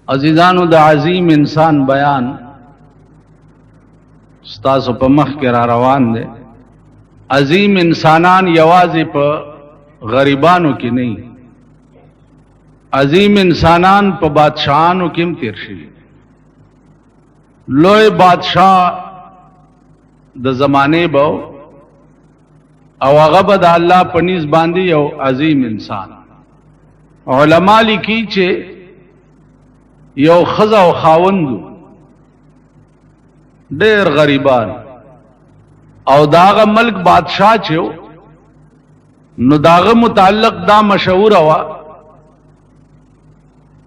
अजीजानु द अजीम इंसान बयान स्तासु पे मख के रवान दे। अजीम इंसानान यवाजी पर गरीबानों की नहीं, अजीम इंसानान पर बादशाहानों की तिरशी। लोए बादशाह द जमाने बो अवगबद अल्लाह पनीस बांधी हो अजीम इंसान। उलमा लिखी चे यो खजा व खावंदू ढेर गरीबान और दाग मल्क बादशाह चो नु दाग मुताल्लक दा मशहूर हवा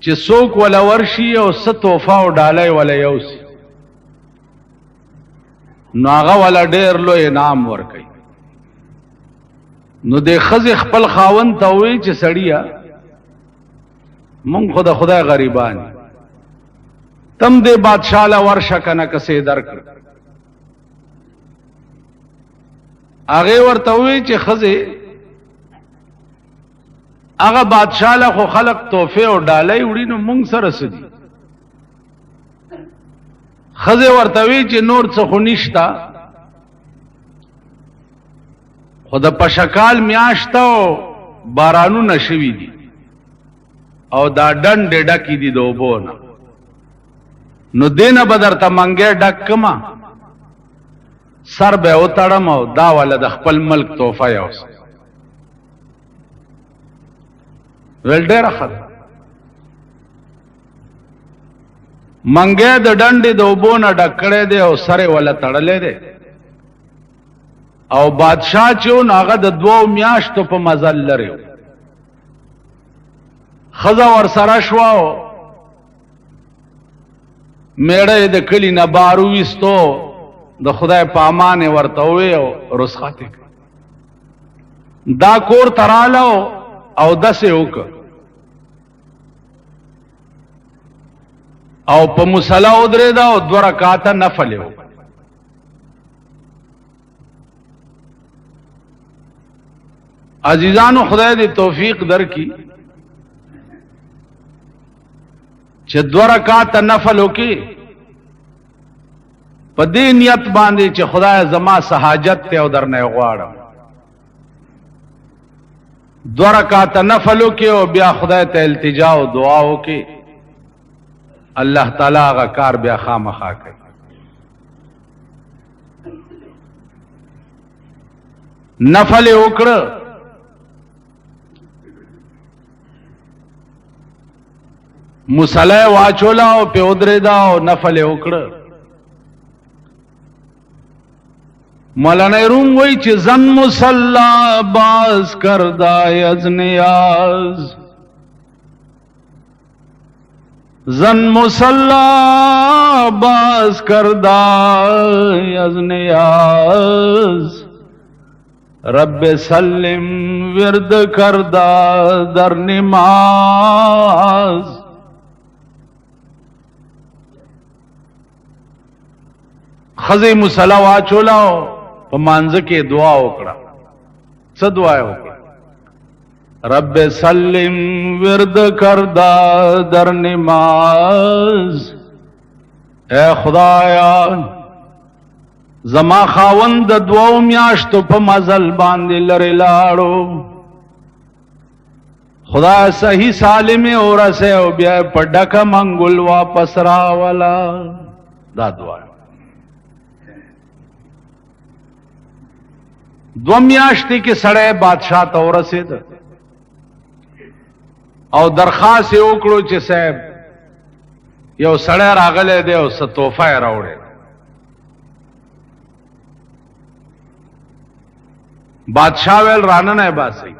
चे सोक वाला वर्षी और स तोहफा और डाले वाला यौसी नागा वाला ढेर लो इनाम वर्कई नु दे खज खपल खावन तवे चे सड़िया मुंग खुदा खुदा गरीबान तम दे बादशाह ला वर्षा कना कसे दर कर आगे वर्तवे चे खजे आगा बादशाह ला खो खलक तोहफे और डाले उड़ी नु मुंग सरसदी खजे वर्तवे चे नूर चखुनिश्ता खुदा पशकाल म्याश्ता बारानू नशवी दी और दा डन डेडा की दी दो बोना नु देना बदरता मंगे डकमा सर बे उतड़म और दा वाला द खपल मल्क तोहफा यौस वेल डेरा खत मंगे द डंडी दो बोना डकड़े दे और सरे वाला तड़ले दे और बादशाह चो नागा द दो म्याश तो प मजल लरे खजा और सरशवाओ मेड़े द कली न बारूविस्तो द खुदाए पामाने वर्तवे और रुसखाते दा कोर तरालो और दसे होक और प मुसला उदरे दा और द्वारा काता नफले हो अजीजानो खुदाए दी तौफीक दर की चे द्वारा काता नफल होके पदे नियत बांधे चे खुदाए जमा सहाजत ते उधर ने गवाड़ा द्वारा काता नफल होके और ब्या खुदाए ते इल्तिजा और दुआ होके अल्लाह ताला का कार ब्या खाम खा के नफल ओकड़ मुसले वाचोलाओ पे उदरे दाओ नफल ओकड़ मौलाना रूम वही चे जन मुसल्ला बाज करदा यजनियाज जन मुसल्ला बाज करदा यजनियाज रब्बे सल्लिम विरद करदा दर निमाज खजे मुसला वाचोलाओ तो मांझ के दुआ ओकड़ा स दुआ ओकड़ा रब्बे सल्लिम विरद करदा दर निमाज ए खुदाया जमा खावंद दुआ म्याश तो प मजल बांधे लरे लाड़ो खुदा सही साले में और से ब्या पड्डा का मंगुल वापस रावला दा दुआ दो म्याश्ती के सड़े बादशाह तौर से और दरखास्त से ओकड़ो चे साहब यो सड़े रागले दे स तोहफा रावड़े बादशाह वेल रानन है बासी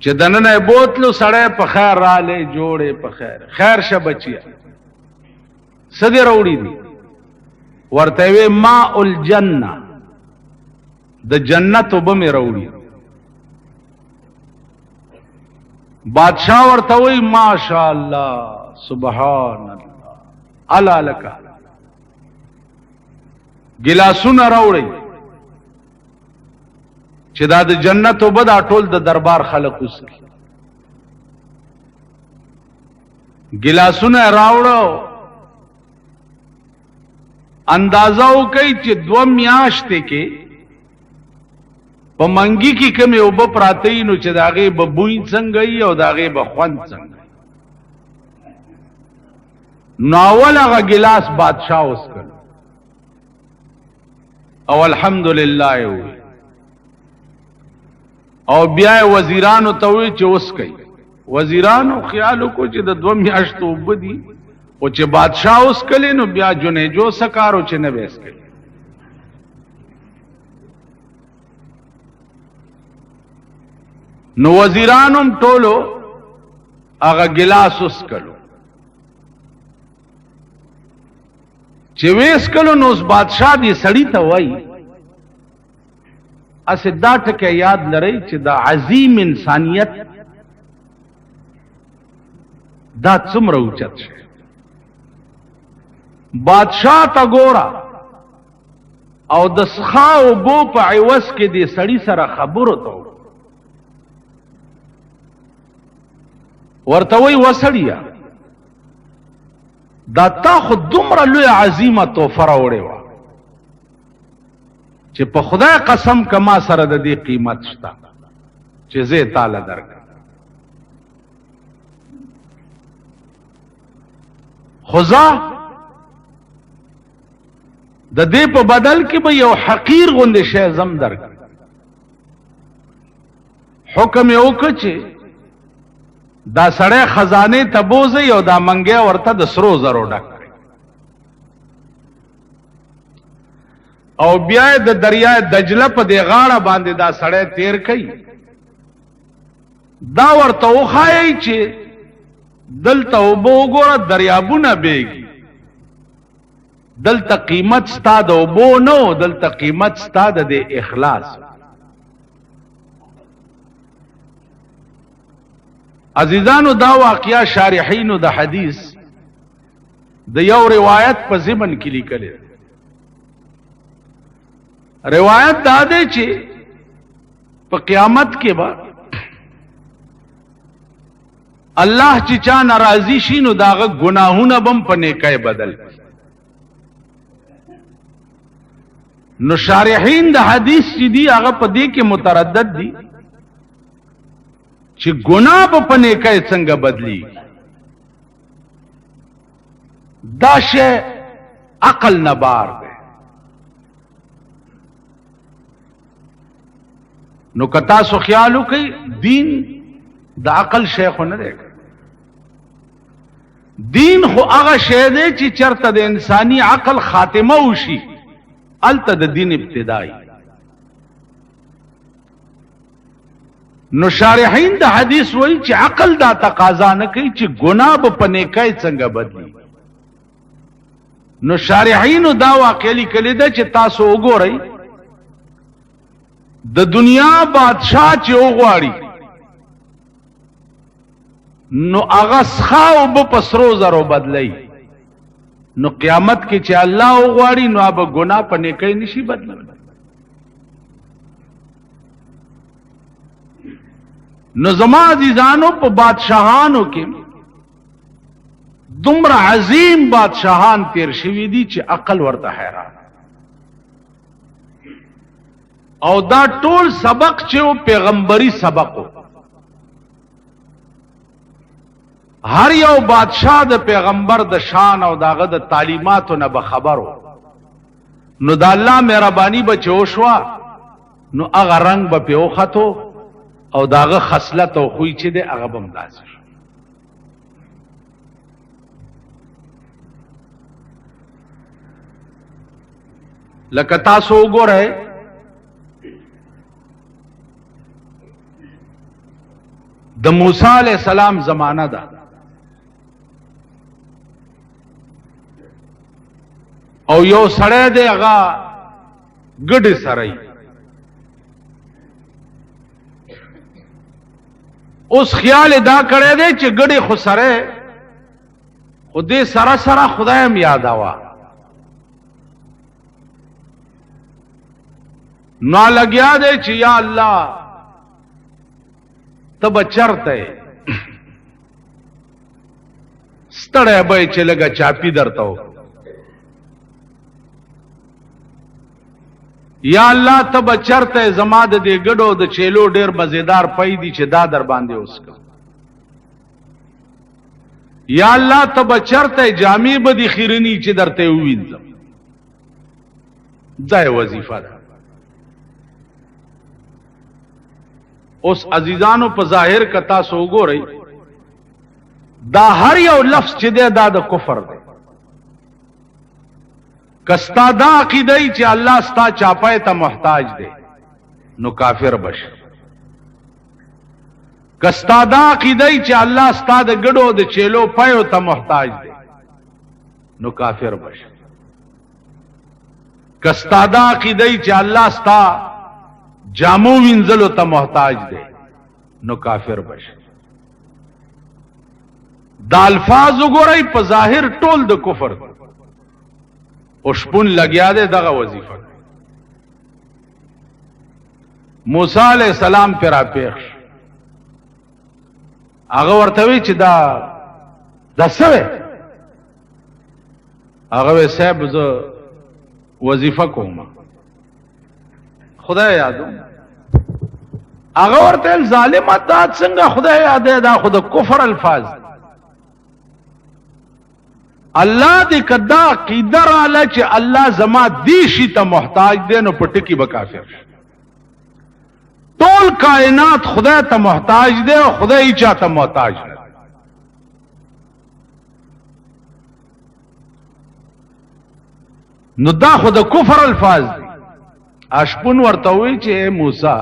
चे दनन है बोतलो सड़े पखैर राले जोड़े पखैर खैर शबचिया सदे रौड़ी दी वर्तवे मा उल जन्ना द जन्नत उब में रौड़ी बादशाह वर्तवे माशा अल्लाह सुबहान अल्लाह अला लका गिलासु न रौड़ी چې دا د جنت او بد اټول د دربار خلق وسکی गिलासونه راوړو اندازه وکړي چې 2 میاشتې کې په منګي کې کومه وب پراته نو چې داغه ببوین څنګه ای او داغه بخوند څنګه ناول هغه ګلاس بادشاہ اوس کړ او الحمدلله وي او بیا وزیرانو ته وی چې اوس کوي وزیرانو خیالو کو چې د 2 میاشتو وبدي او چې بادشاہ اوس کله نو بیا جنې جو سکارو چې نه وېس کړي نو وزیرانم ټولو هغه ګلاس اوس کړو چې وېس کړو نو اوس بادشاہ دې سړی ته وای اسه دا ټکه یاد لرئ چې دا عظیم انسانیت دا څومره اوچت شي بادشاہ تا ګورا او د سخاو بو په عوض کې دې سړی سره خبرو ته ورته وی وسړیا دا تا خو دومره لوی عظیمه توفه راوړې وه چې په خدای قسم کما سره د دې قیمت شته چې زه تعالی درکړم خدا د دې په بدل کې به یو حقیر غوندې شی زم درکړم حکم یې وکړ چې دا سړی خزانه تبوزي او دا منګه ورته د سرو زرو ډک او بیا د دریای دجله په دی غاړه باندې دا سړی تیر کړي دا ورته وخایي چې دلته وبو ګوره دریابونه بیږي دلته قیمت ستا د وبو نو دلته قیمت ستا د اخلاص عزیزانو دا واقعیا شارحینو د حدیث د یو روایت په ضمن کې لیکل روایت دا ده چې په قیامت کې به الله چې چا ناراضي شي نو داغه ګناهونه بم په نیکای بدل نو شارحین د حدیث چې دی هغه په دې کې متردد دي چې ګناه په نیکای څنګه بدلی دا شی عقل نه بار دی نو کتا سو خیالو کوي دین د عقل شیخ نه دی دین خو هغه شی دی چې چرته د انساني عقل خاتمه وشي الته د دین ابتدائی نو شارحین د حدیث وایي چې عقل دا تقاضا نه کوي چې ګناه په نیکای څنګه بدلی نو شارحین دا واقعي لیکلي ده چې تاسو وګورئ د دنیا بادشاہ چې وغواړي نو هغه څخه په سرو زرو بدلی نو قیامت کې چې الله وغواړي نو به ګناه په نیکۍ نشي بدلول نو زما عزیزانو په بادشاہانو کې دومره عظیم بادشاہان تیر شوي دي چې عقل ورته حیران او دا ټول سبق چې پیغمبري سبق و هر یو بادشاہ د پیغمبر د شان او داغه د تعلیماتو نه خبرو نو د الله مهرباني بچو شوا نو هغه رنگ به پیو خطو او داغه خصلت او خوې چې د هغه بم داس لکه تاسو وګورئ د موسی علیہ السلام زمانہ ده او یو سړی دی هغه ګډ سړی اوس خیال دا کړی دی چې ګډ خو سره خو دې سره سره خدایم یاد آوا نو لګیا دی چې یا الله تب چرته ستړی به چې لږه چاپی درته و یا الله ته به چرته زما د دې ګډو د چیلو ډیر مزیدار پي دي چې دا در باندې اوس یا الله ته به چرته جامې به دي خیرنی چې درته ووینځم دا وظیفه ده اوس عزیزانو په ظاهر کتا سو وګورئ دا هر یو لفظ چې دی دا د کفر دی کستا دا عقیده چې الله ستا چاپای ته محتاج دی نو کافر بش کستا دا عقیده چې الله ستا د ګډو د چیلو پایو ته محتاج دی نو کافر بش کستا دا عقیده چې الله ستا جامو وینځلو ته محتاج دی نو کافر بش دا الفاظ وګورئ په ظاهر ټول د کفر او شپون لګیا دی دغه وظیفه موسی علیہ السلام پر اپیښ هغه ورته وی چې دا څه هغه صاحب زه وظیفه کوم خدای یادو هغه ورته ظالمات دا څنګه خدای یاد دا خود کفر الفاظ الله دې کدا عقیده رااله چې الله زما دی شي ته محتاج دی نو په ټکی به کافر ټول کائنات خدای ته محتاج دی او خدای چاته محتاج نه نو دا خود کفر الفاظ دی اشپون ورته وی چې موسی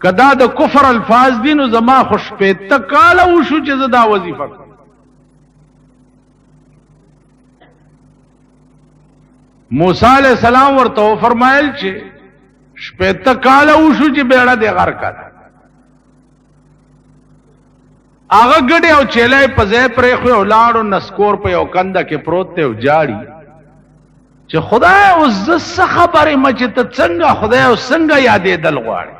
کدا د کفر الفاظ دی نو زما خوش په تکاله وشو چې زدا وظیفه موسی علیہ السلام ورته فرمایل چې شپته کاله وشو چې بیړه دی غر کړ هغه ګډه او چیلې په ځای پرې خو ولاړو نسکور په یو کنده کې پروت ته جاړي چې خدای اوس ز خبره مچ ته څنګه خدای او څنګه یادې دل غواړي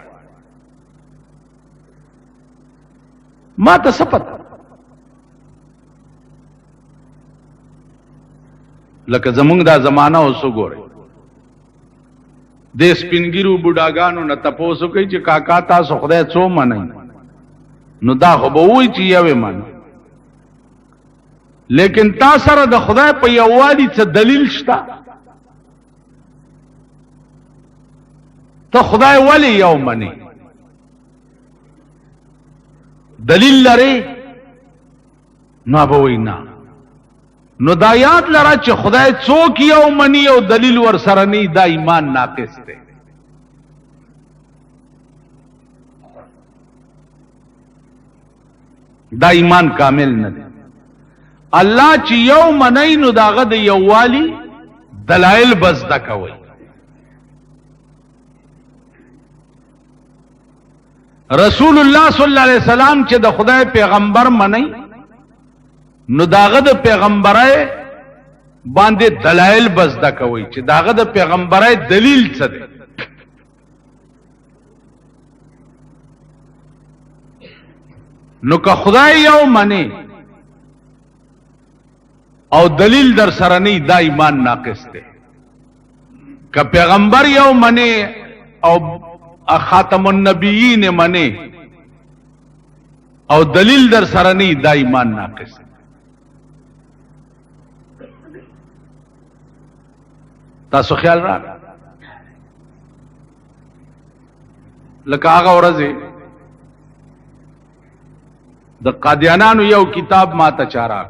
ما ته سپت لکه زمونږ دا زمانہ اوس وګورئ د سپینګیرو بوډاګانو نه تاسو کوي چې کاکا تاسو خدای څو منئ نو دا خو به وایي چې یوې من لیکن تا سره د خدای په یووالي څه دلیل شته ته خدای ولی یو منی دلیل لري نو به وایي نه نو دا یاد لرا چې خدای څوک یو منی او دلیل ور سره نه دا ایمان ناقص دی دا ایمان کامل نه دی الله چې یو منی نو داغه د یووالی دلایل بس دا کوي رسول الله صلی الله علیه وسلم چې د خدای پیغمبر منی نو داغه د پیغمبرای باندې دلایل بس دا کوي چې داغه د پیغمبرای دلیل څه دی نو که خدای یو منی او دلیل در سره نه دا ایمان ناقص دی که پیغمبر یو منی او خاتم النبیین منی او دلیل در سره نه دا ایمان ناقص دی تاسو خیال را لکه هغه ورځ د قادیانانو یو کتاب ما ته چارا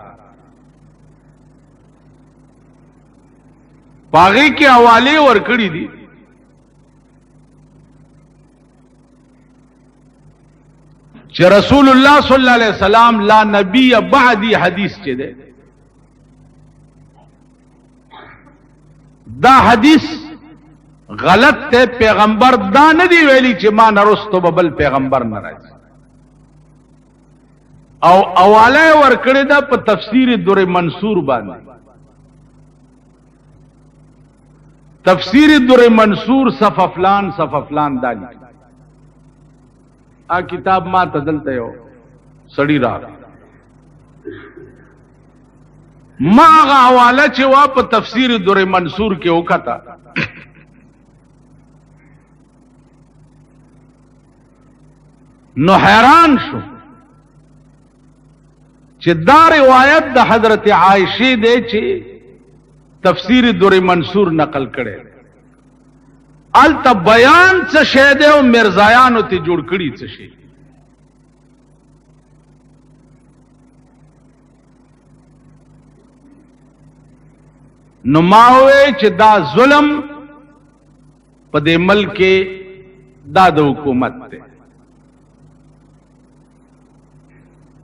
پاغي کې حواله ورکړي دي چې رسول الله صلی الله علیه وسلم لا نبی بعدی حدیث چي ده دا حدیث غلط ته پیغمبر دا نه دی ویلي چې ما نرستو بل پیغمبر ناراض او اواله ورکړی دا په تفسیر در منصور باندې تفسیر در منصور صف فلان دالی کتاب ما تدلته یو سړی را ما هغه حواله چې وا په تفسیر در منصور کې وکړه نو حیران شو چې دا روایت د حضرت عائشه دی چې تفسیر در منصور نقل کړي الته بیان څه شه دی او مرزایانو ته جوړ کړي څه شي نو ما وې چې دا ظلم په دې ملک کې دا د حکومت ته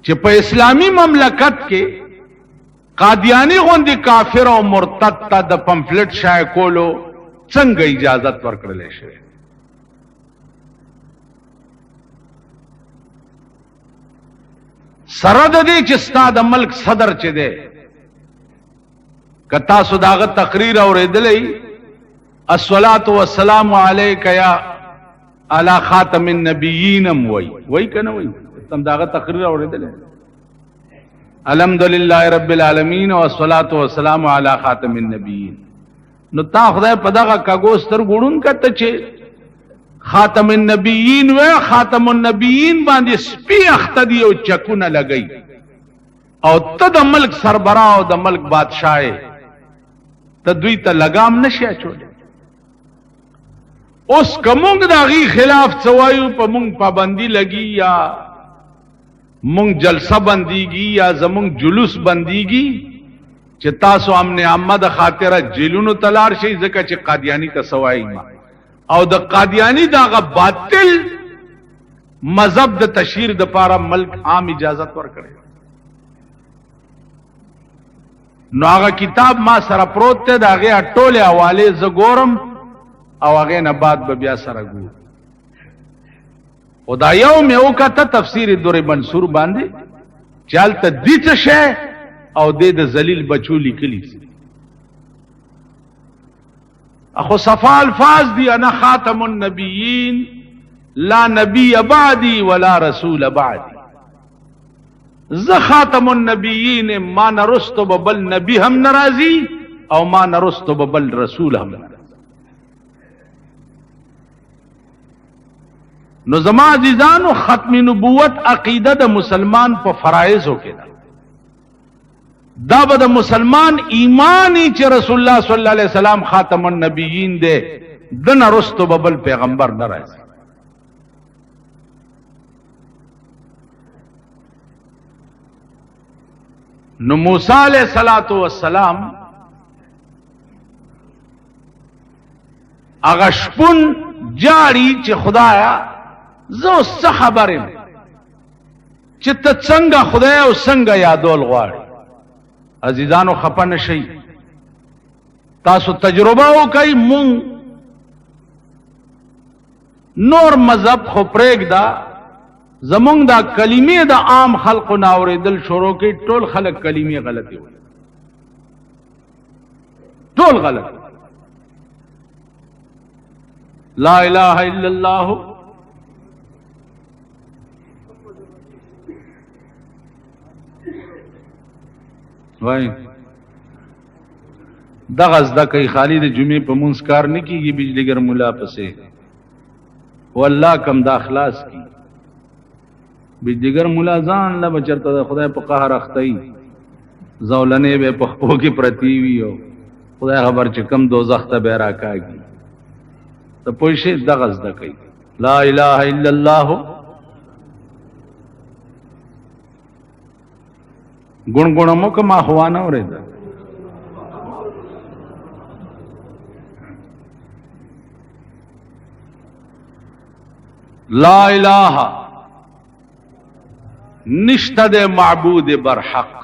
چې په اسلامی مملکت کې قادیانی غوندي کافر او مرتد ته د پمفلټ شای کولو څنګه اجازت ورکړل شي سره د دې چې ستاسو د ملک صدر چې دی کتا سوداغه تقریر اوریدلې الصلاۃ والسلام علیک یا علی خاتم النبیین وای کنه وای تم داغه تقریر اوریدلې الحمدللہ رب العالمین والصلاۃ والسلام علی خاتم النبیین نو تا خدای په دغه کاګوستر ګړون کته چې خاتم النبیین و خاتم النبیین باندې سپی اختدی او چکونه لګی او ته د ملک سربراه او د ملک بادشاہ ته دوی ته لګام نشي اچول اوس کومګ دغه خلاف څوایو په مونږ پابندی لګی یا مونږ جلسه بنديږي یا زمونږ جلوس بنديږي چې تاسو امن عامه د خاطره جیلونو تلار شي ځکه چې قادیانی ته سوای ما او د قادیانی دغه باطل مذهب د تشهیر د پاره ملک عام اجازت ورکړي نو هغه کتاب ما سره پروت ته دغه ټوله حواله ز ګورم او هغه نه بعد به بیا سره ګور خدا یو مې وکړه تفسیر در منصور باندې چالت دې څه شی او دې د ذلیل بچو لیکلی اخو صفا الفاظ دی انا خاتم النبیین لا نبی بعدی ولا رسول بعدی ز خاتم النبیین ما نرستو ببل نبی هم ناراضی او ما نرستو ببل رسول هم ناراضی نو زما عزیزانو ختم نبوت عقیده د مسلمان په فرایض کې ده دا به د مسلمان ایمانی چې رسول الله صلی الله علیه وسلم خاتم النبیین ده د نرستو ببل پیغمبر ناراضی نو موسی علیہ الصلوۃ والسلام اغه شپون جاری چې خدایا زه څه خبرم چې ته څنګه خدای او څنګه یادول غواړي عزیزانو خپه نشئ تاسو تجربه وکئ مونږ نور مذهب خو پرېږدا زمونږ دا کلمې د عام خلقو نه اورېدل شروع کړي ټول خلک کلمې غلطي وایي ټول غلط لا اله الا الله وای دغه زده کوي خالد جمعې په مونږ کار نه کیږي بجلیګر مولا پسې والله کم دا اخلاص کی بجلیګر مولا ځان لا بچرته خدای په قهر اختی زولنې به په خپو کې پرتی وی او خدای خبر چې کم دوزخ ته به راکاږي ته پوښې دغه زده کوي لا اله الا الله گنگنمو که ما خوانا ہو رہا لا الہ نشتد معبود برحق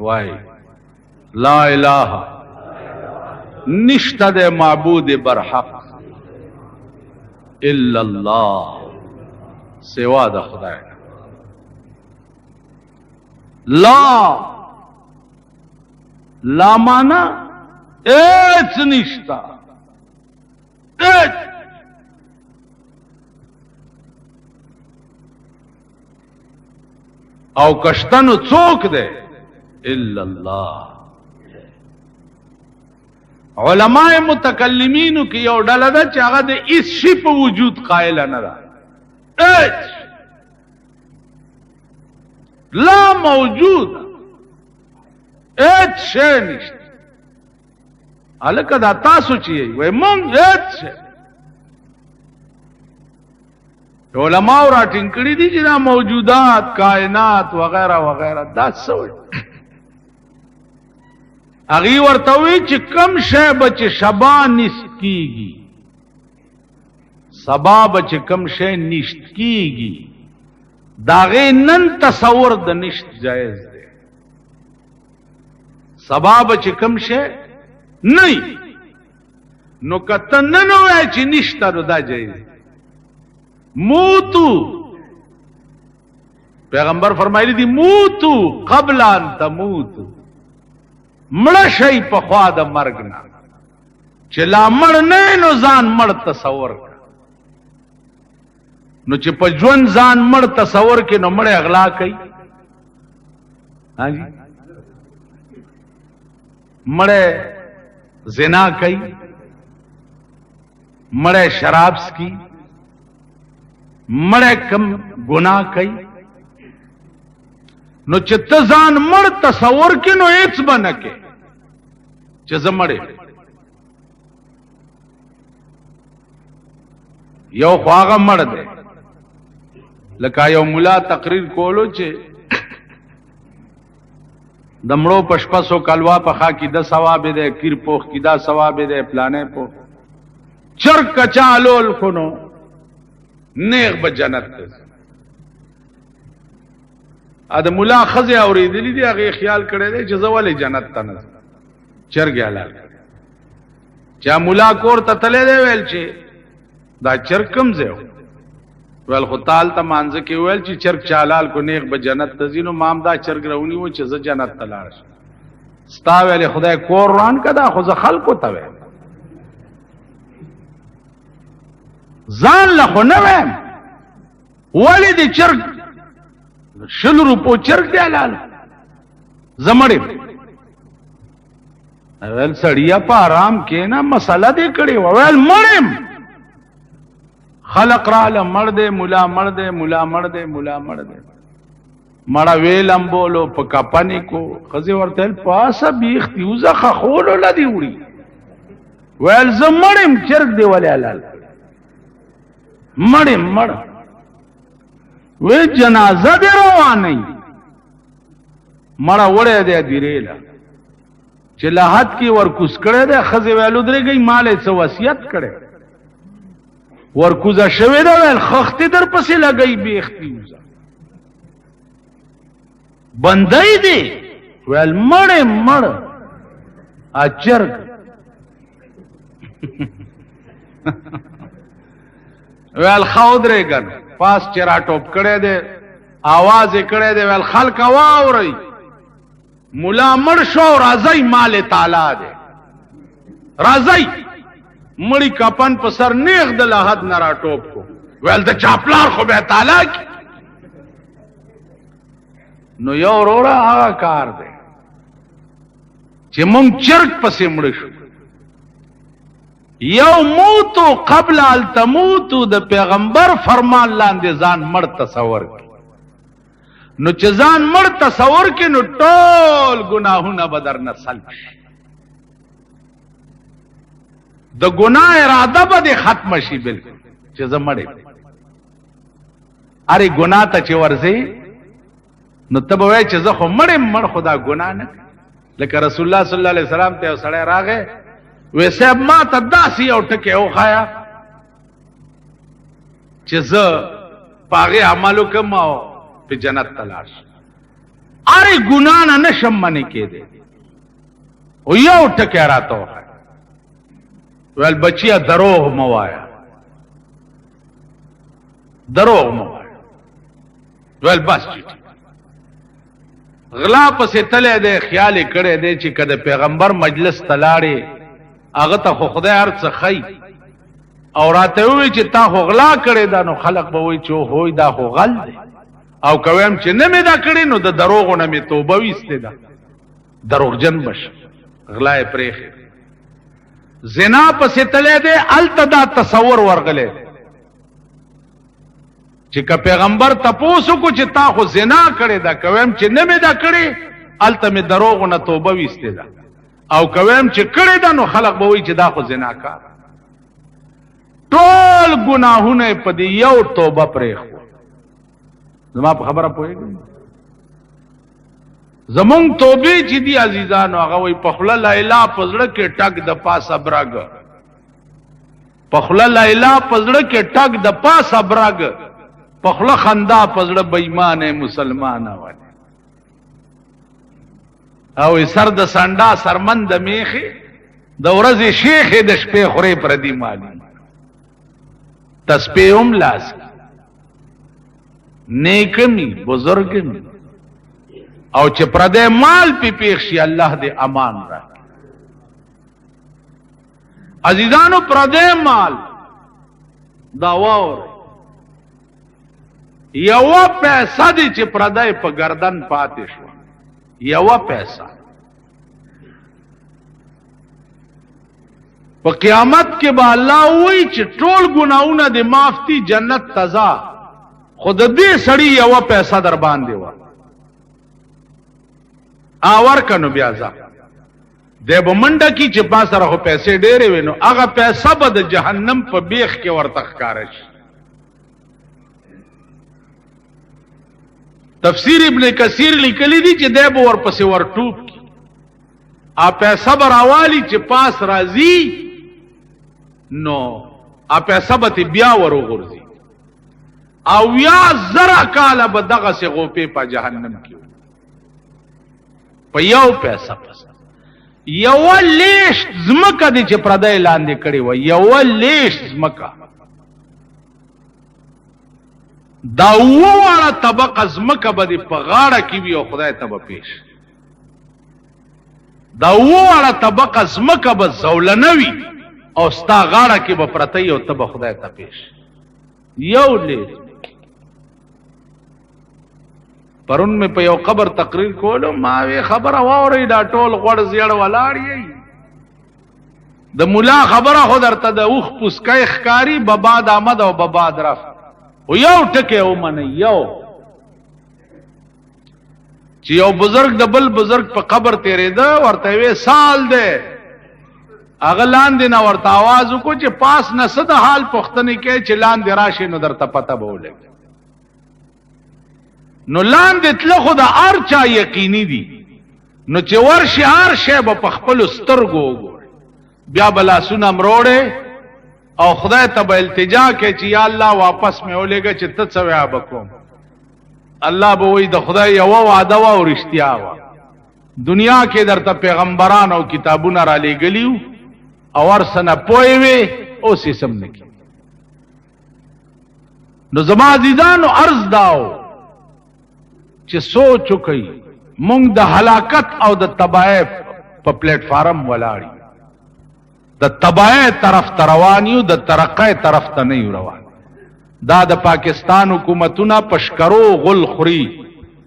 وائی لا الہ نشتد معبود برحق الا اللہ سوا دا خدای لا مانا ایچ نشتا ایچ او کشتنو څوک دی الا الله. علماء متکلمینو کې یو ډله ده چې هغه د هیڅ شي په وجود قائل نه ده، لا موجود، هیڅ شی نشته. هلکه دا تاسو چې وایي مونږ هیڅ شی، علماء را ټینګ کړي دي چې دا موجودات کائنات وغیرہ وغیرہ دا څه وایي. اغي ورته وی چې کم شی بچ شبا نشت کیږي، سبا بچ کم شی نشت کیږي، داغه نن تصور د نشت جائز دی. سبا بچ کم شی نه نو کته نن وای چې نشته نو دا جائز. موتو پیغمبر فرمایلی دی موتو قبل ان تموتو، مړه شي په خوا د مرګ نه، چې لا مړ نه نو ځان مړ تصور کړه. نو چې په ژوند ځان مړ تصور کې نو مړ اغلا کوي، ها جی مړ زنا کوي، مړ شراب سکي، مړ کم ګناه کوي. نو چې ته ځان مړ تصور کې نو هیڅ به نه کې چې زه مړ یم. یو خو هغه مړ دی لکه یو ملا تقریر کولو چې د مړو په شپه سو کلوا پخا کې د ثواب دی، کیر پوخ کې دا ثواب دی، پلانې پوخ چرګ کچا لول خونو نیغ به جنت ته. ا د ملا خزه اوریدلی دی هغه خیال کړی دی چې زه ولې جنت ته نه ځم، چرګ حلال کړی. چا ملا کور ته تللی دی ویل چې دا چرګ کم ځای ویل خو تال ته مانځه کې ویل چې چرګ چا حلال کو نیغ به جنت ته ځي. نو مام دا چرګ راونی و چې زه جنت ته لاړ شم. ستا ویلې خدای کور روان که دا خو زه خلکو ته ویم، ځان له خو نه ویم. ولې د چرګ 100 روپو چرګ دی حلال زمړې ویل سړیا په آرام کې نه مسله دې کړې ویل مړم خلق را له مړ دې مولا مړ دې مولا مړ دې مولا مړ دې مړه ویلم بولو په کپنی کو خزي ورته پاسه بیختی وزه خولو لدی وړي ویل زمړم چرګ دی ولې حلال مړم مړ وی جنازه دی روانه مړه وړه دی دیریلا چې لحد کې ورکوس کړه دی خزي ویلو درې گئی مال څه وصیت کړه ورکوزه شوی دا ویل خختی در پسې لګئی بیختی وزه بندای دی ویل مړ مړ اچرګ ویل خودره ګن پاس چرا ټوپ کړه دے आवाज کړه دے ویل خلق واوري مولا مړ شو راځي مال تعالی دے راځي مړی کپن په سر نیغ د لحد نه را ټوپ کو ویل د چاپلار خو به تعالی کی نو یو وروړه هغه کار دی چې مونږ چرګ پسې مړ شو. یو موتو قبل ال تموتو د پیغمبر فرمان لاندې ځان مړ تصور کی نو چې ځان مړ تصور کی نو ټول گناهونه بدر نه سلب شي د ګناه اراده به ختم شي بالکل چې زه مړ اره ګناه ته چې ورځي نو ته به وای چې زه خو مړ خدا ګناه نه لکه رسول الله صلی الله علیه وسلم ته سړی راغی وی صاحب ما ته داسې یو ټکی وښایا چې زه په هغې عمل وکړم او په جنت ته لاړ شم. ارې ګناه نه نشم منې کېدی او یو ټکی راته وښایا ویل بچیه دروغ مه وایه دروغ مه وایه ویل بس چیټي غلا پسې تلی دی خیال یې کړی دی چې که د پیغمبر مجلس ته لاړې هغه ته خو خدای هر څه خی او راته ووایي چې تا خو غلا کړې ده نو خلق به وایي چې هوی دا خو غل دی او کوم چې نه مې دا کړی نو د دروغو نه مې توبه ویسته ده دروغجن بش غلای پرېخ زنا پسې تلې ده التدا تصور ورغله چې که پیغمبر تپوسو کو چې تا خو زنا کړی دا کوم چې نه مې دا کړی الته مې دروغو نه توبه ویسته ده او کوم چې کړی دا نو خلق به وایي چې دا خو زنا کار ټول ګناهونه په دې یو توبه پرېخ زما په خبره پوهیږئ زمونږ توبې چې دي عزیزانو هغه وایي په خوله لا اله په زړه کې ټک د پاسه برګ په خوله لا اله په زړه کې ټک د پاسه برګ په خوله خندا په زړه بېایمانه مسلمانه وای او سر د سنډا سرمن د میخې د ورځې شیخې د شپې خورې پردي مالي تسبیح هم لاس نیکمی بزرگمی او چې پردې مال پی پیښ شي الله دې امان راکړي عزیزانو پردې مال دا وور یو پیسہ دې چې پردې په گردن پاتې شو یو پیسہ په قیامت کې به الله وایي چې ټول ګناونه دې معاف دي جنت تزا خود دې سړی یو پیسہ در باندې و اور کنو بیا ځه د بمنډه کی چې با سره هو پیسې ډېرې وینو هغه پیسې به د جهنم په بیخ کې ورته ښکار شي تفسیر ابن کثیر لیکلی دی چې د به ورپسې ورټوب کی ا پیسې به راوالی چې پاس راځي نو ا پیسې به بیا وروغورځي او یا زرا کاله به دغه سي غوپې په جهنم کې په یو پیسہ پس یو لیش زمکه دي چې پردای لاندې کړي و یو لیش زمکه دا وړه طبقه زمکه به په غاړه کې وي او خدای ته به پیش دا وړه طبقه زمکه به زولنوي او ستا غاړه کې به پرته او ته به خدای ته پیش یو لیش پرون میں په یو قبر تقریر کولو ما وی خبره واوري دا ټول غړ زیړ ولاړ یی د مولا خبره خو درته د اوخ پوسکای خکاری بباد آمد او بباد رف او یو ټکه او من یو چې یو بزرگ د بل بزرگ په قبر تیرې ده ورته وی سال ده اغلان دینه ورته आवाज وکړو چې پاس نه صد حال پختنه کې چلان دی راشي نو درته پته بوله نو لاندې تل خو د ارچا یقیني دي نو چې ورشي هر شی په خپل سترګو وګوري بیا بلا سونه مروړې او خدای ته به التجا کوي چې یا الله واپس مې ولېږه چې ته ثواب وکوم الله به وایي د خدای یو وعده وا او رښتیا وا دنیا کې درته پیغمبران او کتابونه را لېږلیو او ورسنه پوي وي او سم نه کی نو زما عزیزانو عرض داو چې سوچ وکړي مونږ د هلاکت او د تباہی په پلیټ فارم ولاړی د تباہی طرف ته روان یو د ترقۍ طرف ته نه یو روان دا د پاکستان حکومتونه پشکرو غل خوري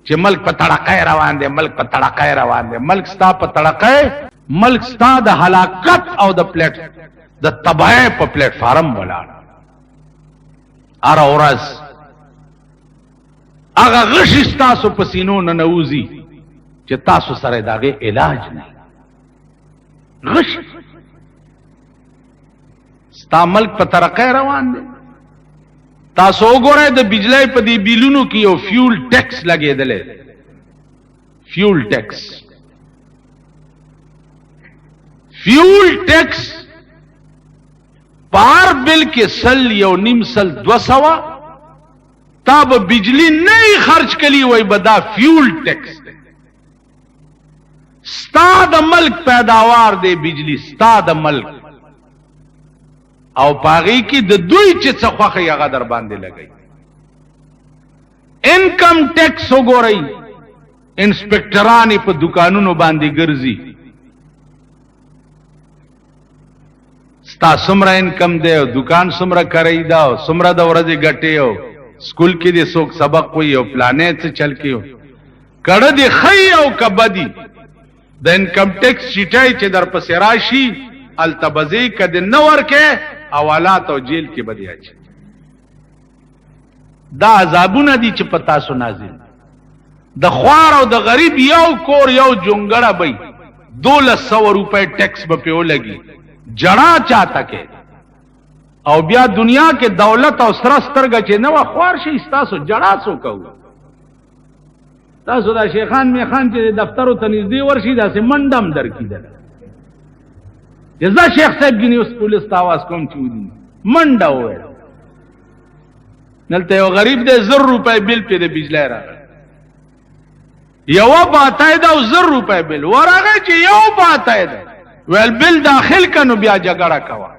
چې ملک په تړقۍ روان دی ملک په تړقۍ روان دی ملک ستا په تړقۍ ملک ستا د هلاکت او د پلیټ د تباہی په پلیټ فارم ولاړ ار اورز اغا غش تاسو پسینو نه نوزی چې تاسو سره داغه علاج نه غش ستا ملک په ترقۍ روان دی تاسو وګورئ د بجلی په دې بیلونو کې یو فیول ټیکس لګېدلی فیول ټیکس فیول ټیکس پار بل کې سل یو نیم سل 200 تاب بجلی نہیں خرچ کلی وئی بدا فیول ٹیکس دے ستا د ملک پیداوار دے بجلی ستا د ملک او پاغی کی د دوی چې څه خوخه هغه در باندې لګی انکم ټیکس وګورئ انسپکټرانی په دکانونو باندې ګرځي ستا سمره انکم دی دکان سمره کوي دا سمره د ورځې ګټي स्कूल کې دې څوک سبق وي او پلانې څه چل کیو کړه دې خی او کبدی د انکم ټیکس چټای چې در پسې راشي التبذی کده نور کې حوالات او جیل کې بدیا چي دا عذابونه دي چې پتا سو نازل د خوار او د غریب یو کور یو جونګړه بې 1200 روپے ټیکس به پیو لګي جڑا چاته کې او بیا دنیا کې دولت او سرسترګه چې نو خوار شي تاسو جڑا سو کو تاسو دا شیخان میخان چې دفتر ته نږدې ورشي دا سه منډم درکیدل جزا شیخ صاحب جنی اوس پولیس تاواز کوم چودي منډه وې نلته یو غریب دې 100 روپے بل په دې بجلی راغی یو باته دا 100 روپے بل ورغه چې یو باته دا ول بل داخل کنو بیا جګړه کوا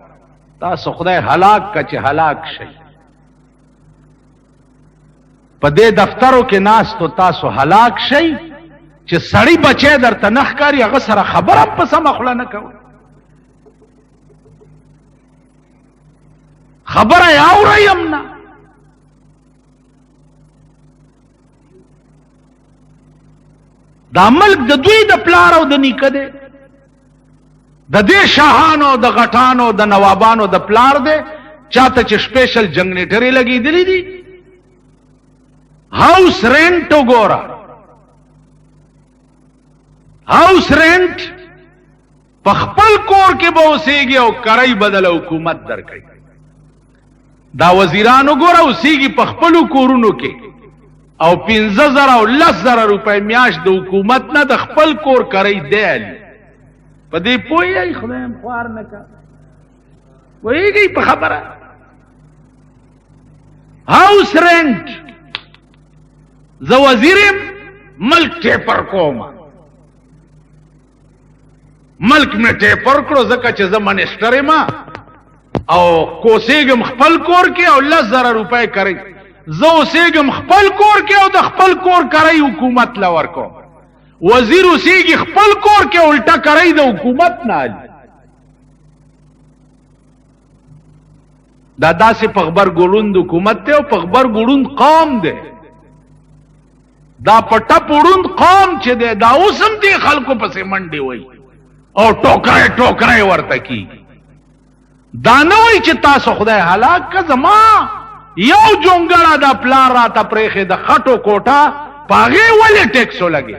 تاسو خدای هلاک کچ هلاک شي په دې دفترو کې ناس تو تاسو هلاک شي چې سړی بچي درته نخ کاری هغه سره خبره په سم خپل نه کوي خبره اوریم نه دا ملک د دوی د پلار او د نیکه دی د دې شاهانو د غټانو د نوابانو د پلار دی چاته چې سپیشل جنریټرې لګېدلې دي هاوس رینټ وګوره هاوس رینټ په خپل کور کې به اوسېږي او کرای بدل حکومت درکوي دا وزیرانو ګوره اوسېږي په خپلو کورونو کې او 15,000 او 10,000 روپے میاش د حکومت نه د خپل کور کرای دی علي په دې پوهیږي خدایم خوار نه کا وایي په خبره هاوس رینټ زه وزیرم ملک ټیپر کوم ملک مې ټیپر کړو ځکه چې زه منسټر یم او کوسېږم خپل کور کې او 10,000 روپے کوي زه اوسېږم خپل کور کې او د خپل کور کوي حکومت لا ورکو وزیر اوسېږي خپل کور کې الټا کوي د حکومت نه دا داسې په خبر ګوروند حکومت ته او په خبر ګوروند قوم دی دا پټه پوروند قوم چې دی دا اوسم دی خلکو پسې منډي وای او ټوکرای ټوکرای ورته کی دا نه وای چې تاسو خدای هلاک کا زما یو جونګړه دا پلان را ته پرېخه د خټو کوټه پاغه ولې ټیکس لګي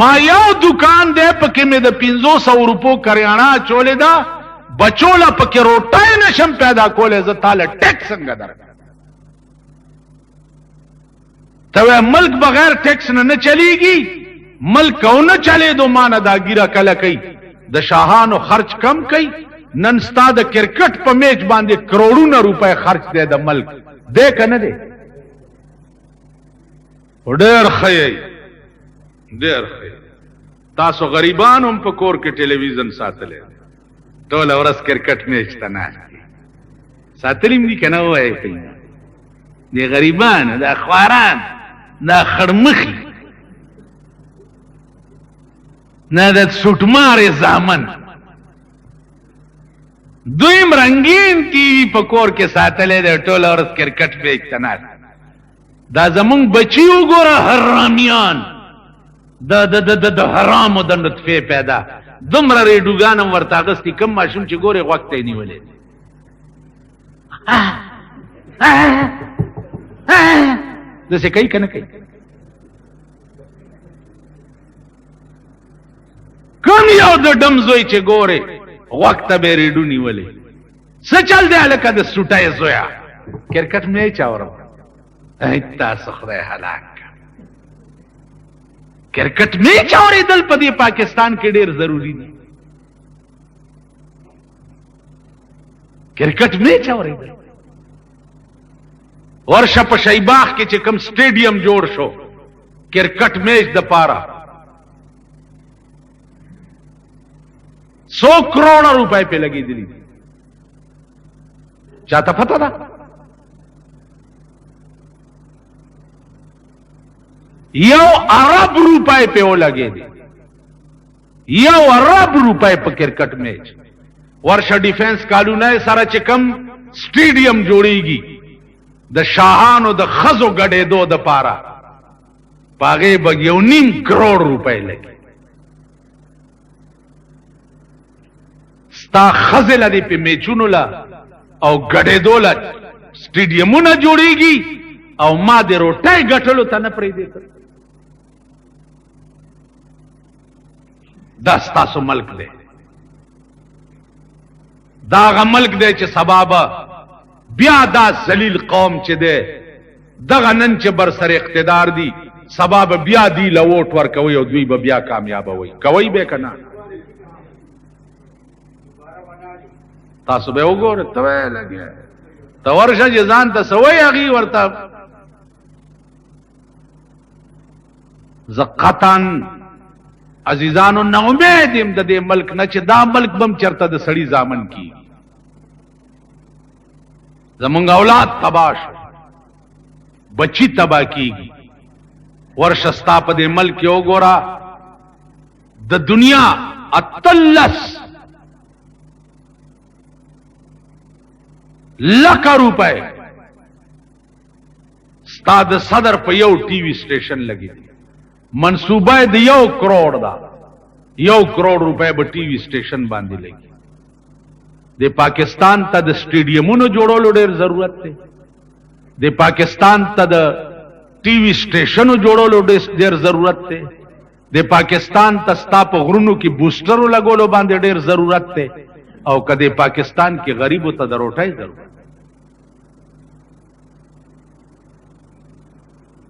ما یو دکان دی پکې مې د 500 روپو کریانا چولې دا بچولا پکې روټای نشم پیدا کولې ز تعالی ټیکس څنګه درک ته ملک بغیر ټیکس نه چلیږي ملک او نه چلے دو مان داګیرا کله کوي د شاهانو خرچ کم کوي نن ستا د کرکټ په میچ باندې کروڑونه روپے خرچ دی د ملک دې کنه دی ډېر خی ډېر خی تاسو غریبان هم په کور کې ټلویزیون ساتلې ټول ورځ کرکټ میچ ته نه ساتلیم دي کنه وای دی غریبان د خواران د خړمخي نه د سټمارې زامن دویم رنگین ٹی وی په کور کې ساتلې د ټول ورځ کرکټ میچ ته نه دا زمونږ بچي وګوره حرامیان د حرامو د نطفه پیدا دومره ریډوګانم ورته اغستې کم ماشوم چې ګورې غوږ ته یې نیولې داسې کوي که نه کوي کم یو د ډم زوی چې ګورې غوږ ته به یې ریډو نیولې څه چل دی هلکه د سوټی زویا کرکټ میچ اورم تاسو خدای هلاک کرکټ میچ اورېدل په دې پاکستان کې ډېر ضروري دي کرکټ میچ اورېدل ورشه په شیباغ کې چې کوم سټیډیم جوړ شو کرکټ میچ د پاره 100 کروڑ روپے پہ لگی دلی چاہتا پتہ تھا یو ارب روپے پہ وہ لگے دی یو ارب روپے پہ کرکٹ میچ ورشا ڈیفینس کالونه سره چې کم स्टेडियम जोड़ेगी द शाहानो द खजो गड़े दो द पारा पागे बगियो 9 करोड़ रुपए लगे स्ता खजल दी पे मेचुनो ला और गड़े दो ला स्टेडियमो ना जोड़ेगी और मां दे रोटाई गठलो तन पड़ी देकर दस्ता सो मल्क दे दागा मल्क दे चे सबाबा ब्या दा जलील कौम चे दे दगा नन चे बरसर इख्तिदार दी सबाब ब्या दी लवोट वर कवई और द्वी ब्या कामयाब हुई कवई बे कना तासु बे उगोर तवे लगे तवर्षा जजान तसवई अगी वर्ता ज़क़तन अजीजानो न उम्मीद इमददे मल्क न चे दा मल्क बम चरता द सड़ी जामन की जमुंग औलाद तबाश बच्ची तबाह कीगी वर्षस्तापदे मल्क यो गोरा द दुनिया अतल्लस लाख रुपए स्ताद सदर पे यो टीवी स्टेशन लगी थी मनसूबा द 1 करोड़ दा 1 करोड़ रुपए ब टीवी स्टेशन बांधी लगी दे पाकिस्तान तद स्टेडियमों जोड़ो डेर जरूरत थे दे पाकिस्तान तद टीवी स्टेशनों जोड़ो डेर जरूरत थे दे पाकिस्तान तस्ताप गुरुनु की बूस्टरों लगोलो बांधे डेर जरूरत थे और कदे पाकिस्तान के गरीबों तदर उठाई जरूरत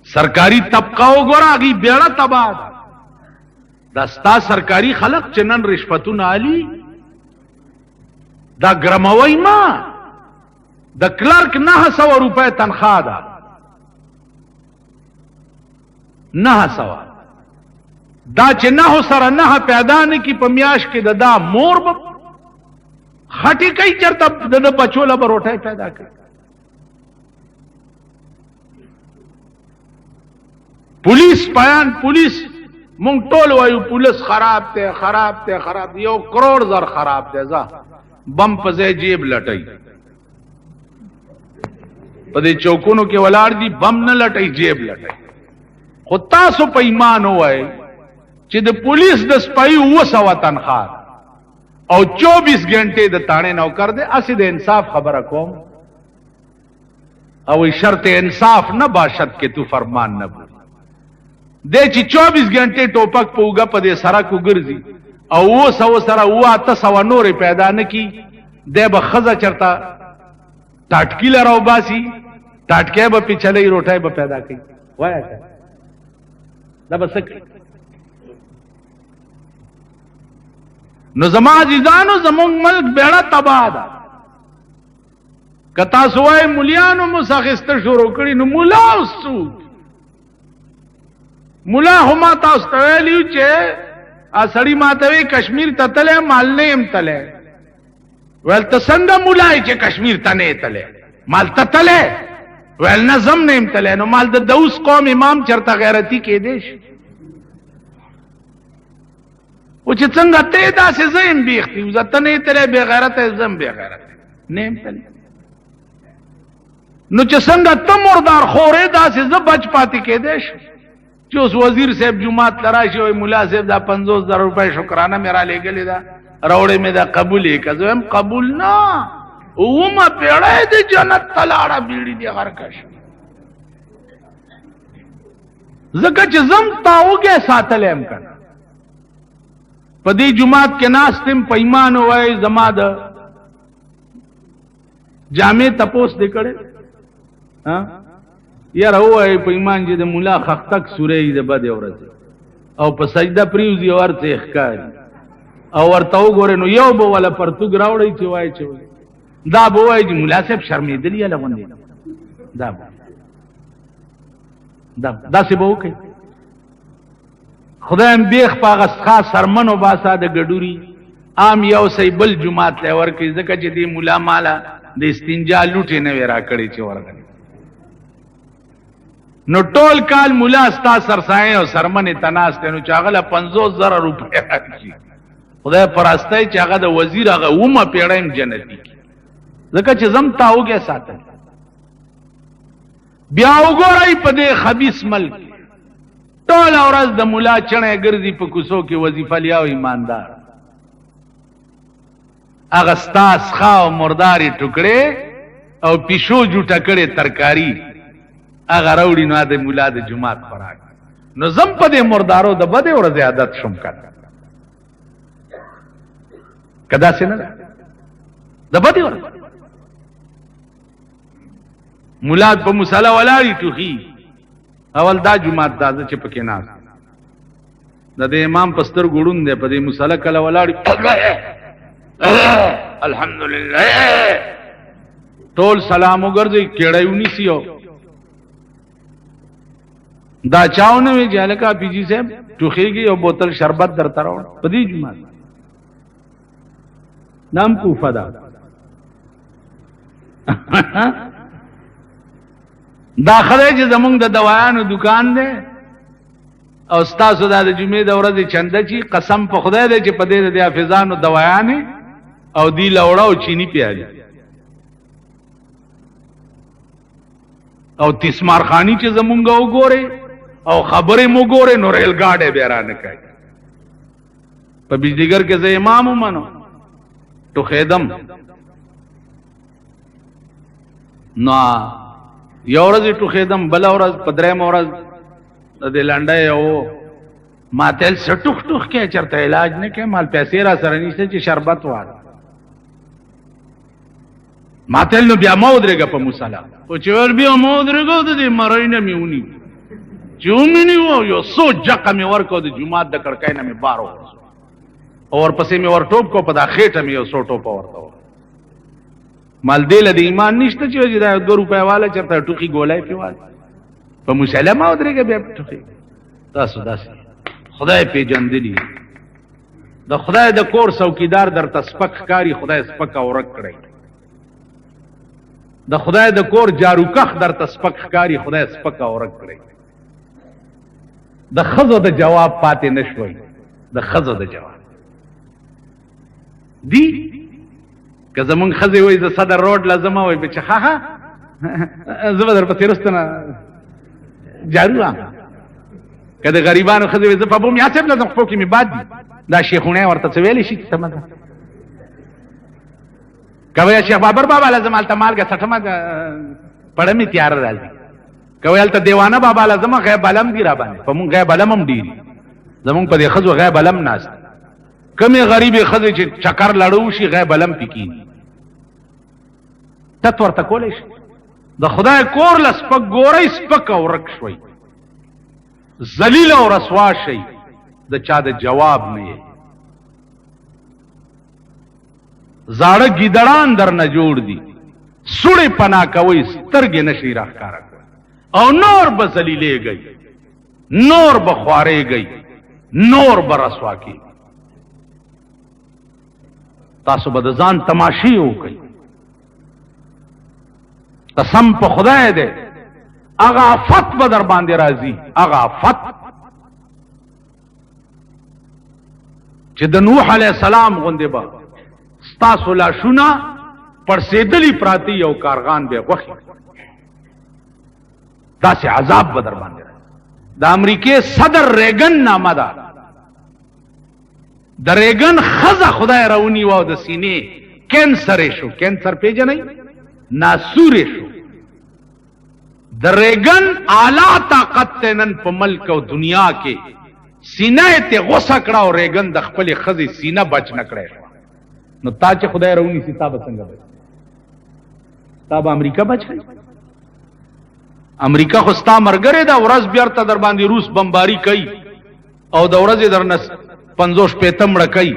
सरकारी तबकाओ गोरागी बेड़ा तबाद दस्ता सरकारी खलक चनन रिश्वतुन आली द ग्रमवई मां द क्लर्क 900 रुपए तनख्वाह दा 900 दा चे न हो सर न पैदा ने की पमियाश के ददा मोर खटी कई चरता दद बचोला बरोठा पैदा कर पुलिस पायान पुलिस मुंग टोल वायु पुलिस खराब थे 1 करोड़ जर खराब थे जा बम पजे जेब लटई पदे चौकों के वलाड़ दी बम न लटई जेब लटई खुदा सो पैमान हो चिद पुलिस दस पाई वो सवा तनख्वाह और 24 घंटे द ताने नौकर दे असिद इंसाफ खबर कौम और शर्त इंसाफ न बाशत के तू फरमान न बोल दे ची 24 घंटे टोपक पोगा पदे सरा को गिरजी और वो सव सरा वो आता सवा नोरे पैदा न की दे बखजा चरता टाटकी लराव बासी टाटके ब पिछले ही रोटाए ब पैदा की वाया बस नो जमाजिजानो जमुंग मल्क बेड़ा तबादा कता सुवाए मुलियानो मुसाखिस्त शुरू करी नु मुला सूद मुला हुमा तास्तवेलियु चे आ सड़ी मातवे कश्मीर ततले मालने एम तले वेल तसंग मुलाय चे कश्मीर तने तले माल ततले वेल नजम नेम तले नो माल द दौस कौम इमाम चरता गैरती के देश वो चिंगा तेदा से ज़ैम बेख्ती उज़तने तले बेगैरत है ज़म बेगैरत नेम तले नो चिंगा तम मुर्दार खोरे दा से ज़ बच पाती के देश जो उस वजीर साहब जुमात लराशी हुई मुला साहब दा 50,000 रुपए शुक्राना मेरा ले गए दा रौड़े में दा कबूल है का जो हम कबूल ना उमा पेड़ा दे जन्नत तलाड़ा बीड़ी दे गरकश जका जम ताओ के सातले हम कर पदी जुमात के नास्तिम पैमान हुए जमाद जामे तपोस दिकड़े हाँ यार हो है पैमान जी दे मुला खख तक सुरे ही दे बदे औरत और प सजदा प्रीउजी और से खकारी और तो गोरे नो यो बो वाला पर तू ग्राउड़ी चवाए चवाए दा बोए जी मुला से शर्मिंदली वाला बंदे दा से बो के खुदा बेख पागस खास सरमन बासा द गडूरी आम यो सही बल जुमात ले और के जका जे दी मुला माला दे इस्तिंजा लूटे ने वेरा कड़ी चे और नो टोल काल मुला अस्ता सरसाए और सरमन तनास्ते नो चागला 50,000 रुपए राखी खुदा परस्ते चागा द वजीर आगा उमा पेड़ाइम जन्नती की ځکه چې زم تاوګه ساتل بیا وګورئ په دې خبيث ملک ټول ورځ د مولا چڼې ګرځي په کوڅو کې وظیفه لیاو ایماندار هغه ستاس خاو مرداري ټوکړې او پیشو جوټه کړې ترکاری هغه راوړي نو د مولا د جمعات خوراک نو زم په دې مردارو د بده ورځ عادت شوم کړ کدا څنګه د بده ورځ مولا په مصلا ولاري ټوخي اول دا جمعات دازه چې پکې ناز د امام پستر ګړون دی په دې مصلا کله ولاړی الحمدلله ټول سلام وګرځي کېړایونی سیو دا چاونه وی جالکا پیجی صاحب ټوخیږي او بوتل شربت درته راوړ په دې جمعه نام کوفه دا دا خدای چې زمونږ د دوايانو دکان دی او تاسو د جمعې د ورځې چنده چی قسم په خدای دی چې په دې د حافظانو دوايانې او دی لوړاو چینی پیالي او تسمار خانی چې زمونږ وګوره او خبره مو ګوره نو ریل گاډي بیره نه کوي په بجلیګر کې زه امام ومنو تو خیدم نو یو ورځ ټو خیدم بل ورځ پدریم ورځ د لنډه یو ماتل سټوخ ټوخ کې چرته علاج نه کې مال پیسې را سره نشته چې شربت وار ماتل نو بیا مو درګه په مصلا او چې ور بیا مو درګه د دې مرینه میونی چومنی وو یو سو جقه می ورکو د جمعه د کړکای نه می بارو اور پسې می ور ټوپ کو په دا خېټه می یو سو ټوپ ورته مال دې له ایمان نشته چې دا 2 روپیا والا چرته ټوخي ګولای پیوال په مسلمه او درګه بیا ټوخي تاسو داسې خدای پیجندلی د خدای د کور څوکیدار در تسپک کاری خدای سپک اورک کړی د خدای د کور جاروکخ در تسپک کاری خدای سپک اورک کړی د خزو د جواب پاتې نشوي د خزو د جواب دی که زمون خزي وای ز صدر روډ لازم وای بچ ها ها زبر په تیرستنه جارو کده غریبانو خزي وای ز په بوم یاسب لازم خو کې می باد دا شیخونه ورته ویلې شي تمه کوي شیخ بابر بابا لازم الته مالګه سټمه پړمې تیار راځي کوي الته دیوانه بابا لازم غیب علم دی را باندې په مون غیب علم هم دی زمون په دې خزو غیب علم ناس کمی غریبی خزی چې چکر لړو شي غیب علم پکې تت ورته کولې شي د خدای کور لسپک ګورې سپک او رک شوي ذلیل او رسوا شي د چا د جواب نه زاړه ګیدړان در نه جوړ دي سړې پنا کوي سترګې نشي راخاره او نور به ذلیلې گئی نور به خوارې گئی نور به رسوا کی تاسو به ځان تماشي وکړئ قسم په خدای دې هغه آفت به در باندې راځي هغه آفت چې د نوح علی السلام غوندې به ستاسو لا شونه پړسېدلی پراتی یو کارغان به غوښي داسې عذاب به در باندې راځي د امریکې صدر ریګن نامه ده د ریګن خزه خدای راونی و د سینې کینسر شو کینسر پیژنئ ناسور شو د ریګن اعلی طاقت نن په ملک او دنیا کې سینې ته غوسه کړه او ریګن د خپل خزه سینه بچ نه کړي نو تا چې خدای راونی سي تا به څنګه بچ تا به امریکا بچ کړي امریکا خو ستا مرګره دا ورځ بیرته در باندې روس بمباری کوي او د ورځې درنس 50 پیتم رکای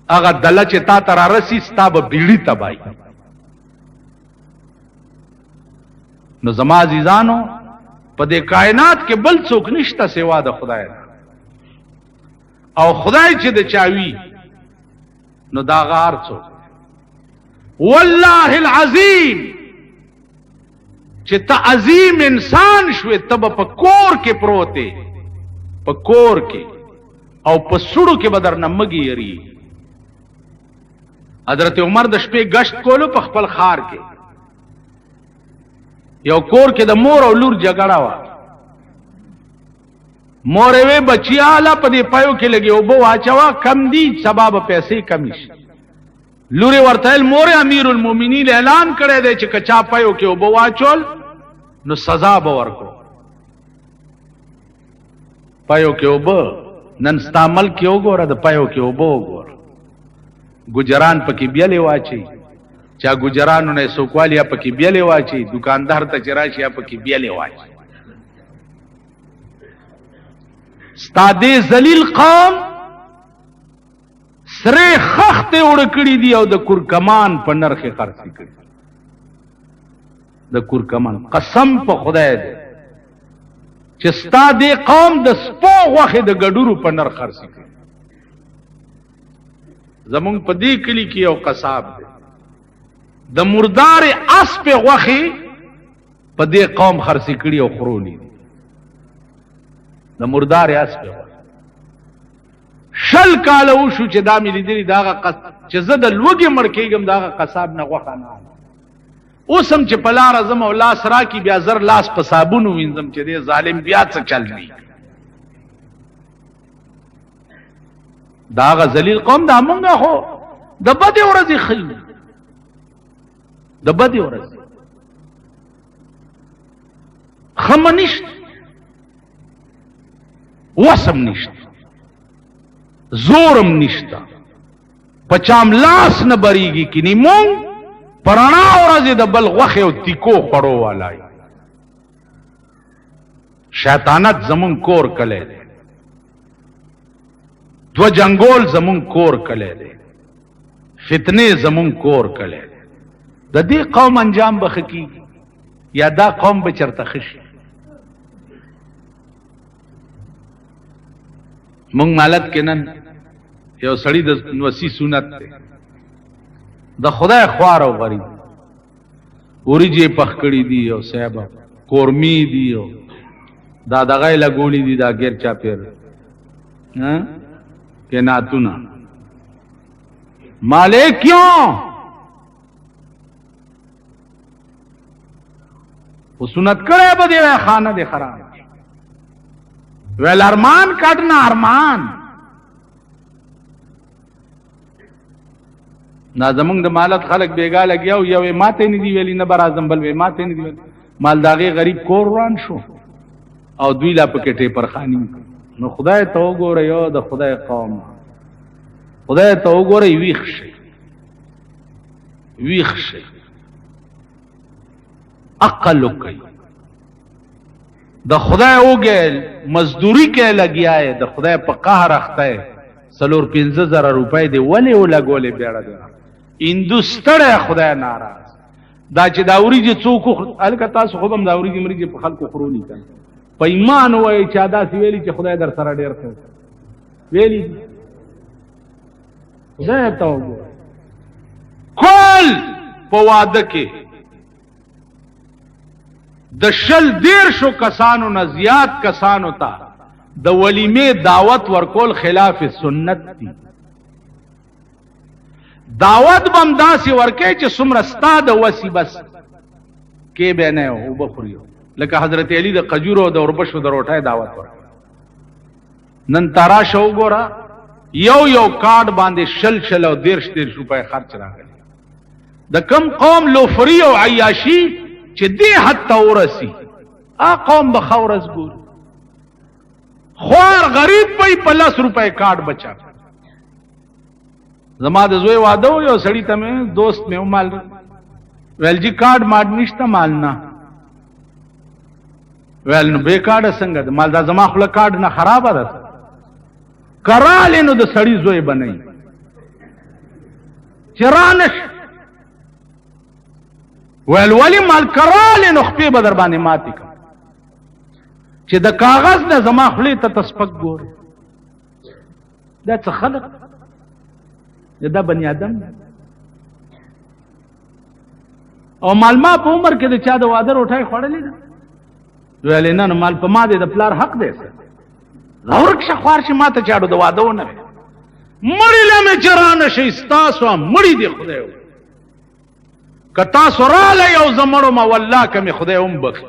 هغه دله چې تا تر رسی ستا به بیړی تبای نو زما عزیزانو په دې کائنات کې بل څوک نشته سوا د خدای او خدای چې د چاوي نو دا غار څوک والله العظیم چې ته عظیم انسان شوې تب په کور کې پروته په کور کې او په سړو کې بدر نمګي یری حضرت عمر د شپې گشت کولو په خپل خار کې یو کور کې د مور او لور جګړه وا مور وی بچیا لا په دې پایو کې لګي او بو واچوا کم دي سبب پیسې کمی شي لوري ورته مور امیر المؤمنین اعلان کړی دی چې کچا پایو کې او بو واچول نو سزا به ورکو پایو کې او بو نن استعمال کې وګوره د پایو کې او بو وګوره ګجران پکې بیلې واچي چا ګجرانو نه سوکوالیا پکې بیلې واچي دکاندار ته چراشیا پکې بیلې واچي ستاده ذلیل قوم سره خخته وړکړي دي او د کورکمان په نرخه خرڅ کړي د کورکمان قسم په خدای دې چې ستاده قوم د سپو غوخه د ګډورو په نرخ خرڅ کړي زمون په دې کلی کې یو قصاب دی د مردار اسب غوخه په دې قوم خرڅ کړي او خورولي د مردار اسب شل کال وشو چې دا مې لیدلی داغه چې زه د لوګي مړ کېږم داغه قصاب نه غوښه نه اوس هم چې په لار اعظم او لاس راکي بیا زر لاس په صابون وینځم چې دې ظالم بیا څه چل دی داغه ذلیل قوم دا مونږه خو د بدې ورځې خل د بدې ورځې خمنشت وسم نشته زورم نشته پچام لاس نه بریږي کینی مونږ پرانا ورځې د بل غوخه او تیکو خړو والای شیطانت زمون کور کله دی دو جنگول زمون کور کله دی فتنه زمون کور کله دی د دې قوم انجام بخکی یا دا قوم به چرته خشي مونږ مالت کې نن یو سړی د وسی سنت ته د خدای خوار او غریب اوریجه پخکړی دی او صاحب کورمی دی او دا دغه لګولی دی دا غیر چا پیر ها کې ناتونا مالک کیوں وہ سنت کړه به دی خانه دی خراب ویل ارمان کټنا ارمان نا زمونږ د مالت خلق بیګا لګیاو یو ماته نه دی ویلی نه برازم بل وی ماته نه دی ویلی مالداغي غریب کور روان شو او دوی لا پکې ټیپر خانی نو خدای ته وګوره یو د خدای قوم خدای ته وګوره ویخ شي عقل کوي د خدای اوګل مزدوری کې لګیا ہے د خدای په قهر اخته سلور 15000 روپۍ دی ولې ولګولې بیړه ده اندستړه خدای ناراض دا چې داوري چې څوک الکه تاسو خو هم داوري چې مریض په خلکو خورونی کړي په ایمان وای چې ادا سی ویلي چې خدای در سره ډیر ښه ویلي خدای ته وګوره کول په واده کې د شل دیر شو کسانو نه زیات کسانو ته د ولیمه دعوت ورکول خلاف سنت دي دعوت بم داسې ورکې چې څومره ستا د وسی بس کې به نه او بخوريو لکه حضرت علی د قجورو د اوربشو د روټای دعوت ورکړ نن تارا شو ګورا یو کارت باندې شل او 13 روپے خرچ راغلی د کم قوم لوفری او عیاشی چې دې حتی ورسی قوم به خورز ګور خوار غریب په 50 روپے کارت بچا زما د زوی واده یو سړی ته مې دوست مې مال ویل جی کارت ماډ نشته مال نه ویل نو به کارت څنګه مال دا زما خپل کارت نه خراب ده کراله نو د سړی زوی بنئ چرانش ویل ولی مال کراله نو خپې بدر باندې ماتي چې د کاغذ نه زما خپل ته تسپک ګور دا څه خلق دا بنی آدم او مال ما په عمر کې د چا د واده روټای خوړلې ده ویل نه مال په ما دې د پلار حق دی ورک شخوار چې ما ته چاړو د واده ونه مړی له مې چې رانه شئ ستاسو مړی دی خدای که تاسو راله یو زه مړو ما والله که مې خدای هم بخي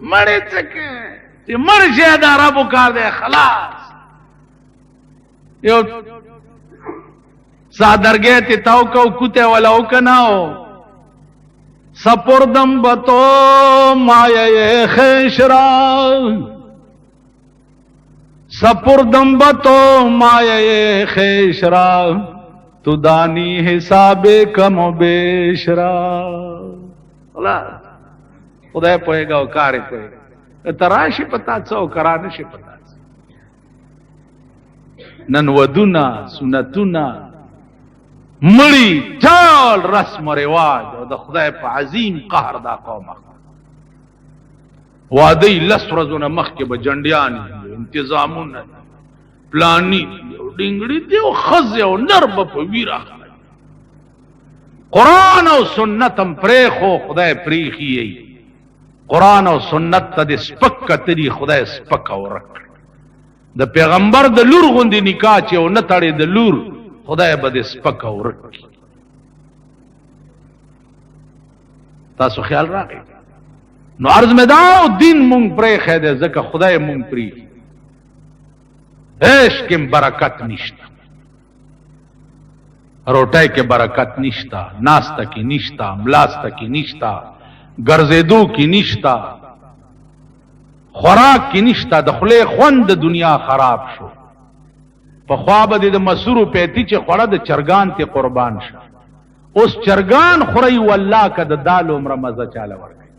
مړی څه کوې چې مړ شی د عربو کار دی خلاص یو سادرگے تی تاو کو کتے والاو کناو سپردم بتو مایه خیشرا سپردم بتو مایه خیشرا تو دانی حساب کم و بیشرا خدای پوئے گا و کاری پوئے گا تراشی پتا چاو کرانشی پتا نن ودونا سنتونا مړی ټول رسم و رواج او د خدای په عظیم قهر دا قوم واده لس ورځونه مخکې به جنډیان انتظامونه پلانی او ډنګړي دی او ښځې او نر به په ویر اخلي قرآن او سنت هم پرېښو خدای پرېښي یې قرآن او سنت ته د سپک کتلي خدای سپک او ورک د پیغمبر د لور غوندې نکاح چې او نه تړې د لور خدای به د سپک او ورک تاسو خیال راغی نو عرض مې دا او دین مونږ پرېښی دی ځکه خدای مونږ پرېښي عیش کې برکت نشته روټۍ کې برکت نشته ناسته کې نشته ملاسته کې نشته ګرځېدو کې نشته خوراک کې نشته د خولې خوند د دنیا خراب شو په خوا به د مسورو پیتی چې خوړه د چرګان ته قربان شه اوس چرګان خوري والله که د دال عمره مزه چاله ورکړي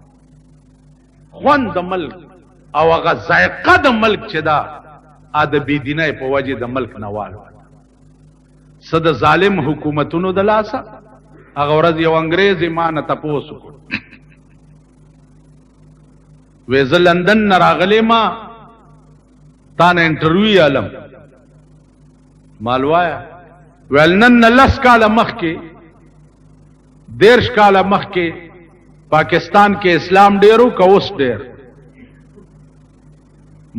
خوند د ملک او هغه ذایقه د ملک چې دا د بېدینۍ په وجې د ملک نه والو څه د ظالم حکومتونو د لاسه هغه ورځ یو انګریز ما نه تپوس وکړ وې زه لندن نه راغلی ما تا نه انټرویو علم مالوایا ویل نن نه لس کاله مخکې دیرش کاله مخکې پاکستان کې اسلام ډیرو که اوس ډیر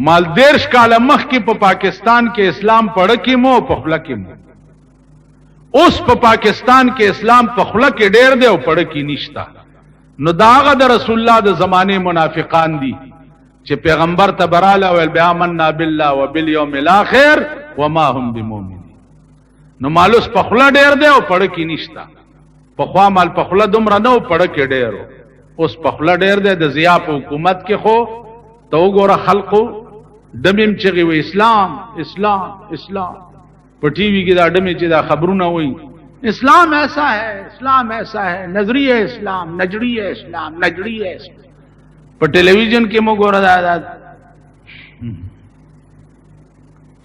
مال دیرش کاله مخکې په پاکستان کې اسلام پړه کې مو په خوله کې مو اوس په پاکستان کې اسلام په خوله کې ډیر دی او پړه کې نشته نو داغه د رسول الله د زمانه منافقان دي چې پیغمبر ته براله ویل بیا آمنا بالله وبالیوم الاخر وما هم بمؤمنین نو مالوس په خوله ډیر دی او پړه کې نشته په خوا مال په خوله دومره نه او پړه کې ډیرو اوس په خوله ډیر دی د ضیا په حکومت کې خو ته وګوره خلقو دمیم چغې وي اسلام اسلام اسلام په ټي وي کې دا ډمې چې دا خبرونه وایي اسلام ایسا ہے اسلام ایسا ہے نظریہ اسلام نجریہ اسلام نجریہ اسلام پر ٹیلیویژن کې مو ګوره دا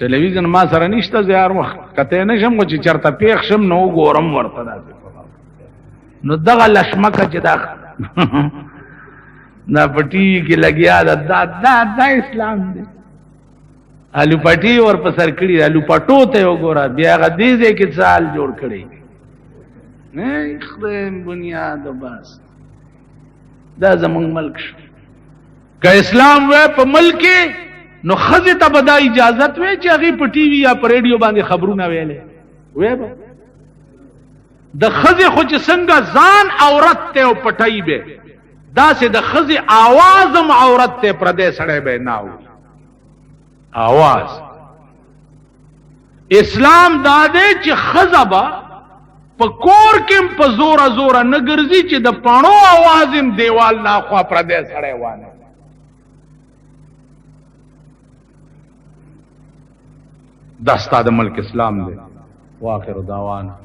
ټیلیویژن ما سره نشته زیار وخت کته نشم چې چرته پیښ شم نو ګورم ورته نو دغه لشمکه چې دا نا پټی کې لګیا دا اسلام دی الو پټی ور په سر کړی الو پټو ته وګوره بیا غدیزه کې سال جوړ کړی نه خدای بنیاد بس دا زمونږ ملک شو که اسلام وې په ملک نو خزه ته بدا اجازت وې چې هغه په ټي وي یا په ریډیو باندې خبرونه ویلې وې د خزه خو چې څنګه ځان عورت ته او پټای به دا سه د خزه आवाज هم عورت ته پردې سړې به ناو आवाज اسلام دا دې چې خزبا په کور کې په زور زور نه ګرځي چې د پانو आवाज هم دیوال نه خو پردې سړې وانه دستا د ملک اسلام دې واخر دعوانا